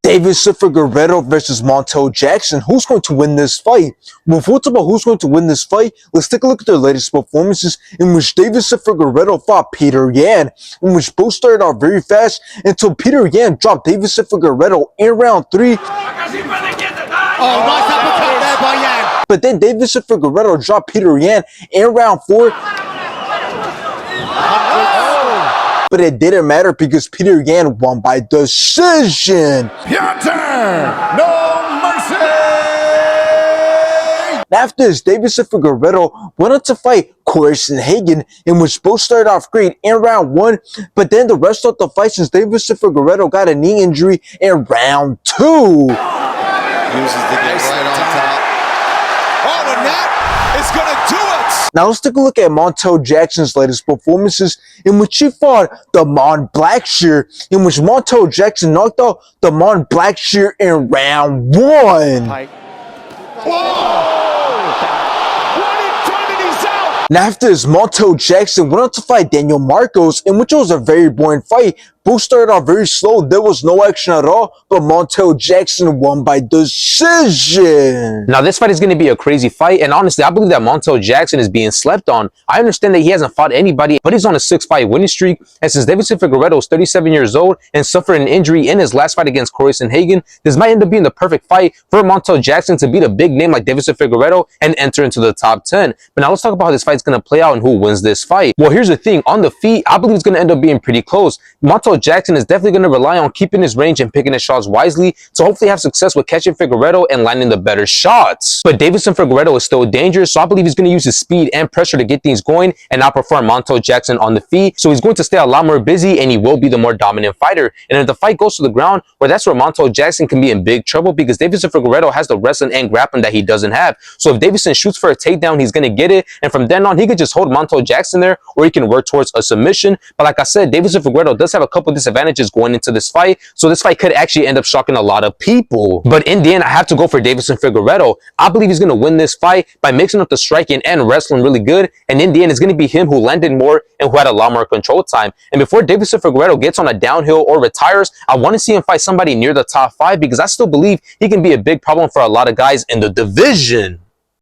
Deiveson Figueiredo versus Montel Jackson. Who's going to win this fight? Before we talk about who's going to win this fight, let's take a look at their latest performances in which Deiveson Figueiredo fought Peter Yan, in which both started out very fast until Peter Yan dropped Deiveson Figueiredo in round 3. Oh, nice uppercut there by Yan. But then Deiveson Figueiredo dropped Peter Yan in round 4. But it didn't matter because Peter Yan won by decision. Your turn. No mercy. After this, Deiveson Figueiredo went on to fight Hagen, in which both started off great in round 1, but then the rest of the fight, since Deiveson Figueiredo got a knee injury in round 2. Uses the get right on top. Oh, and that is going to do it. Now let's take a look at Montel Jackson's latest performances, in which he fought Damon Blackshear, in which Montel Jackson knocked out Damon Blackshear in round 1. Whoa! Now after this, Montel Jackson went on to fight Daniel Marcos, in which it was a very boring fight. Both started off very slow, there was no action at all, but Montel Jackson won by decision. Now this fight is going to be a crazy fight, and honestly, I believe that Montel Jackson is being slept on. I understand that he hasn't fought anybody, but he's on a 6-fight winning streak, and since Deiveson Figueiredo is 37 years old and suffered an injury in his last fight against Hagen, this might end up being the perfect fight for Montel Jackson to beat a big name like Deiveson Figueiredo and enter into the top 10. But now let's talk about how this fight's going to play out and who wins this fight. Well, here's the thing. On the feet, I believe it's going to end up being pretty close. Montel Jackson is definitely going to rely on keeping his range and picking his shots wisely to hopefully have success with catching Figueiredo and landing the better shots. But Deiveson Figueiredo is still dangerous, so I believe he's going to use his speed and pressure to get things going and outperform Montel Jackson on the feet. So he's going to stay a lot more busy and he will be the more dominant fighter. And if the fight goes to the ground, well, that's where Montel Jackson can be in big trouble because Deiveson Figueiredo has the wrestling and grappling that he doesn't have. So if Deiveson shoots for a takedown, he's going to get it. And from then on, he could just hold Montel Jackson there, or he can work towards a submission. But like I said, Deiveson Figueiredo does have a couple disadvantages going into this fight, so this fight could actually end up shocking a lot of people. But in the end, I have to go for Deiveson Figueiredo. I believe he's going to win this fight by mixing up the striking and wrestling really good, and in the end, it's going to be him who landed more and who had a lot more control time. And before Deiveson Figueiredo gets on a downhill or retires, I want to see him fight somebody near the top 5 because I still believe he can be a big problem for a lot of guys in the division.